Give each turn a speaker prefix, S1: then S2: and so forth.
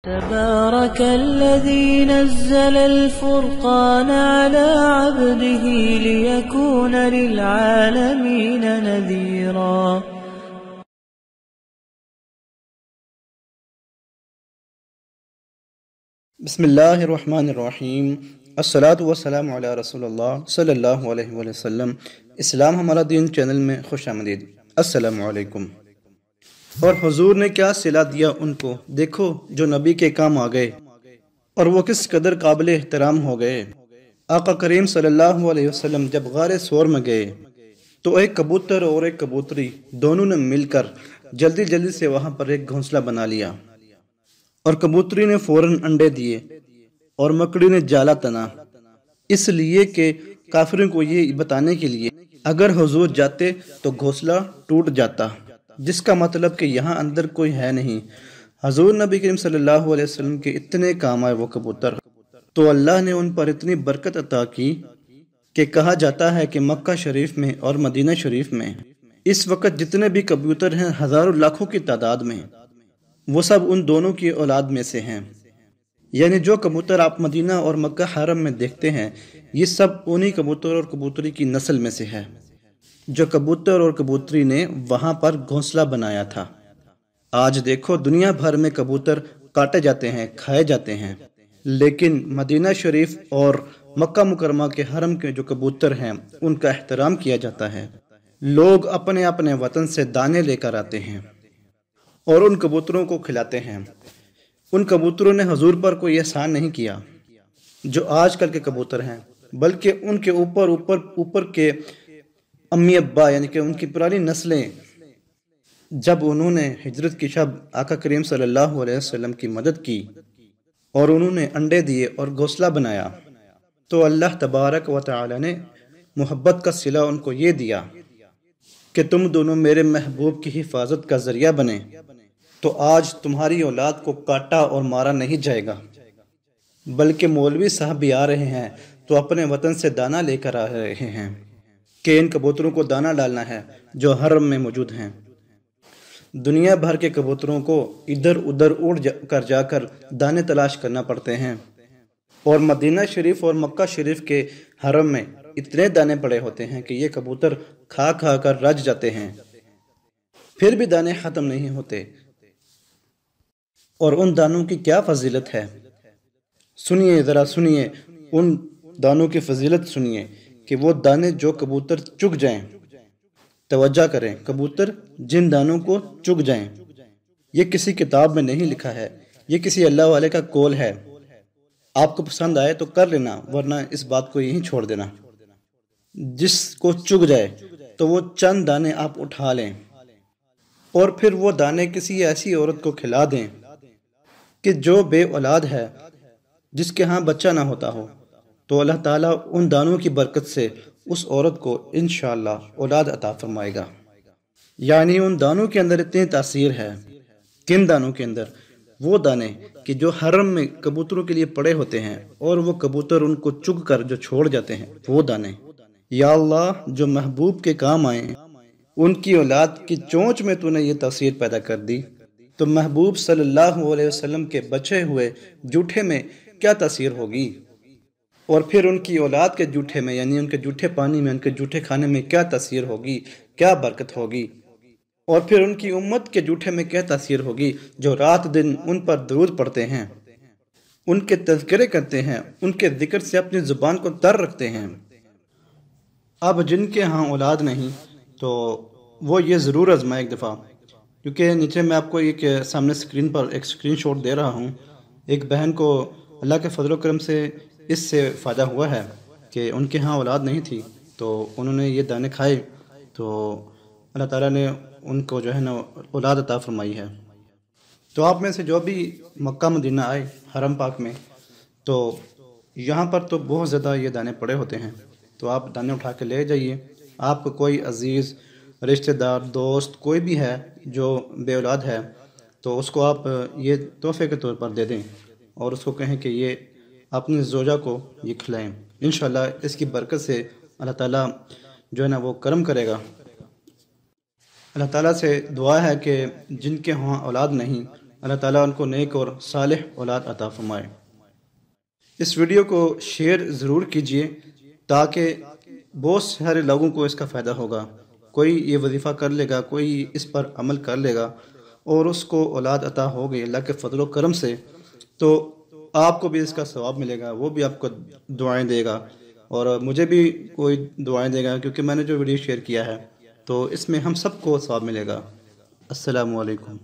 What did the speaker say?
S1: تبارك الذي نزل الفرقان على عبده ليكون للعالمين نذيرا.
S2: بسم اللہ الرحمن الرحیم. الصلاۃ والسلام علی رسول اللہ صلی اللہ علیہ وآلہ وسلم. اسلام ہمارا دین چینل میں خوش آمدید. السلام علیکم. اور حضور نے کیا صلہ دیا ان کو، دیکھو جو نبی کے کام آ گئے اور وہ کس قدر قابل احترام ہو گئے. آقا کریم صلی اللہ علیہ وسلم جب غار ثور میں گئے تو ایک کبوتر اور ایک کبوتری دونوں نے مل کر جلدی جلدی سے وہاں پر ایک گھونسلہ بنا لیا، اور کبوتری نے فوراً انڈے دیے اور مکڑی نے جالا تنا، اس لیے کہ کافروں کو یہ بتانے کے لیے اگر حضور جاتے تو گھونسلہ ٹوٹ جاتا، جس کا مطلب کہ یہاں اندر کوئی ہے نہیں. حضور نبی کریم صلی اللہ علیہ وسلم کے اتنے کام آئے وہ کبوتر، تو اللہ نے ان پر اتنی برکت عطا کی کہ کہا جاتا ہے کہ مکہ شریف میں اور مدینہ شریف میں اس وقت جتنے بھی کبوتر ہیں ہزاروں لاکھوں کی تعداد میں، وہ سب ان دونوں کی اولاد میں سے ہیں. یعنی جو کبوتر آپ مدینہ اور مکہ حرم میں دیکھتے ہیں یہ سب انہی کبوتر اور کبوتری کی نسل میں سے ہے جو کبوتر اور کبوتری نے وہاں پر گھونسلہ بنایا تھا. آج دیکھو دنیا بھر میں کبوتر کاٹے جاتے ہیں، کھائے جاتے ہیں، لیکن مدینہ شریف اور مکہ مکرمہ کے حرم کے جو کبوتر ہیں ان کا احترام کیا جاتا ہے. لوگ اپنے اپنے وطن سے دانے لے کر آتے ہیں اور ان کبوتروں کو کھلاتے ہیں. ان کبوتروں نے حضور پر کوئی احسان نہیں کیا جو آج کل کے کبوتر ہیں، بلکہ ان کے اوپر کے امی ابا یعنی کہ ان کی پرانی نسلیں جب انہوں نے ہجرت کی شب آقا کریم صلی اللہ علیہ وسلم کی مدد کی اور انہوں نے انڈے دیے اور گھونسلہ بنایا، تو اللہ تبارک و تعالی نے محبت کا صلہ ان کو یہ دیا کہ تم دونوں میرے محبوب کی حفاظت کا ذریعہ بنے، تو آج تمہاری اولاد کو کاٹا اور مارا نہیں جائے گا، بلکہ مولوی صاحب بھی آ رہے ہیں تو اپنے وطن سے دانہ لے کر آ رہے ہیں کہ ان کبوتروں کو دانہ ڈالنا ہے جو حرم میں موجود ہیں. دنیا بھر کے کبوتروں کو ادھر ادھر اڑ جا کر دانے تلاش کرنا پڑتے ہیں، اور مدینہ شریف اور مکہ شریف کے حرم میں اتنے دانے پڑے ہوتے ہیں کہ یہ کبوتر کھا کھا کر رج جاتے ہیں، پھر بھی دانے ختم نہیں ہوتے. اور ان دانوں کی کیا فضیلت ہے، سنیے ذرا سنیے ان دانوں کی فضیلت سنیے کہ وہ دانے جو کبوتر چگ جائیں، توجہ کریں، کبوتر جن دانوں کو چگ جائیں، یہ کسی کتاب میں نہیں لکھا ہے، یہ کسی اللہ والے کا قول ہے. آپ کو پسند آئے تو کر لینا، ورنہ اس بات کو یہیں چھوڑ دینا. جس کو چگ جائے تو وہ چند دانے آپ اٹھا لیں اور پھر وہ دانے کسی ایسی عورت کو کھلا دیں کہ جو بے اولاد ہے، جس کے ہاں بچہ نہ ہوتا ہو، تو اللہ تعالیٰ ان دانوں کی برکت سے اس عورت کو انشاءاللہ اولاد عطا فرمائے گا. یعنی ان دانوں کے اندر اتنی تاثیر ہے. کن دانوں کے اندر؟ وہ دانے کہ جو حرم میں کبوتروں کے لیے پڑے ہوتے ہیں اور وہ کبوتر ان کو چگ کر جو چھوڑ جاتے ہیں، وہ دانے. یا اللہ، جو محبوب کے کام آئے ان کی اولاد کی چونچ میں تو نے یہ تاثیر پیدا کر دی، تو محبوب صلی اللہ علیہ وسلم کے بچے ہوئے جوٹھے میں کیا تاثیر ہوگی، اور پھر ان کی اولاد کے جوٹھے میں یعنی ان کے جوٹھے پانی میں، ان کے جوٹھے کھانے میں کیا تاثیر ہوگی، کیا برکت ہوگی، اور پھر ان کی امت کے جوٹھے میں کیا تاثیر ہوگی جو رات دن ان پر درود پڑھتے ہیں، ان کے تذکرے کرتے ہیں، ان کے ذکر سے اپنی زبان کو تر رکھتے ہیں. اب جن کے ہاں اولاد نہیں تو وہ یہ ضرور آزمائے ایک دفعہ، کیونکہ نیچے میں آپ کو ایک سامنے اسکرین پر ایک اسکرین شاٹ دے رہا ہوں. ایک بہن کو اللہ کے فضل و کرم سے اس سے فائدہ ہوا ہے کہ ان کے ہاں اولاد نہیں تھی، تو انہوں نے یہ دانے کھائے تو اللہ تعالیٰ نے ان کو جو ہے نا اولاد عطا فرمائی ہے. تو آپ میں سے جو بھی مکہ مدینہ آئے حرم پاک میں، تو یہاں پر تو بہت زیادہ یہ دانے پڑے ہوتے ہیں، تو آپ دانے اٹھا کے لے جائیے. آپ کو کوئی عزیز رشتہ دار دوست کوئی بھی ہے جو بے اولاد ہے تو اس کو آپ یہ تحفے کے طور پر دے دیں اور اس کو کہیں کہ یہ اپنی زوجہ کو یہ کھلائیں. انشاءاللہ اس کی برکت سے اللہ تعالیٰ جو ہے نا وہ کرم کرے گا. اللہ تعالیٰ سے دعا ہے کہ جن کے ہاں اولاد نہیں اللہ تعالیٰ ان کو نیک اور صالح اولاد عطا فرمائے۔ اس ویڈیو کو شیئر ضرور کیجئے تاکہ بہت سارے لوگوں کو اس کا فائدہ ہوگا۔ کوئی یہ وظیفہ کر لے گا، کوئی اس پر عمل کر لے گا اور اس کو اولاد عطا ہو گئی اللہ کے فضل و کرم سے، تو آپ کو بھی اس کا ثواب ملے گا، وہ بھی آپ کو دعائیں دے گا اور مجھے بھی کوئی دعائیں دے گا، کیونکہ میں نے جو ویڈیو شیئر کیا ہے تو اس میں ہم سب کو ثواب ملے گا۔ السلام علیکم۔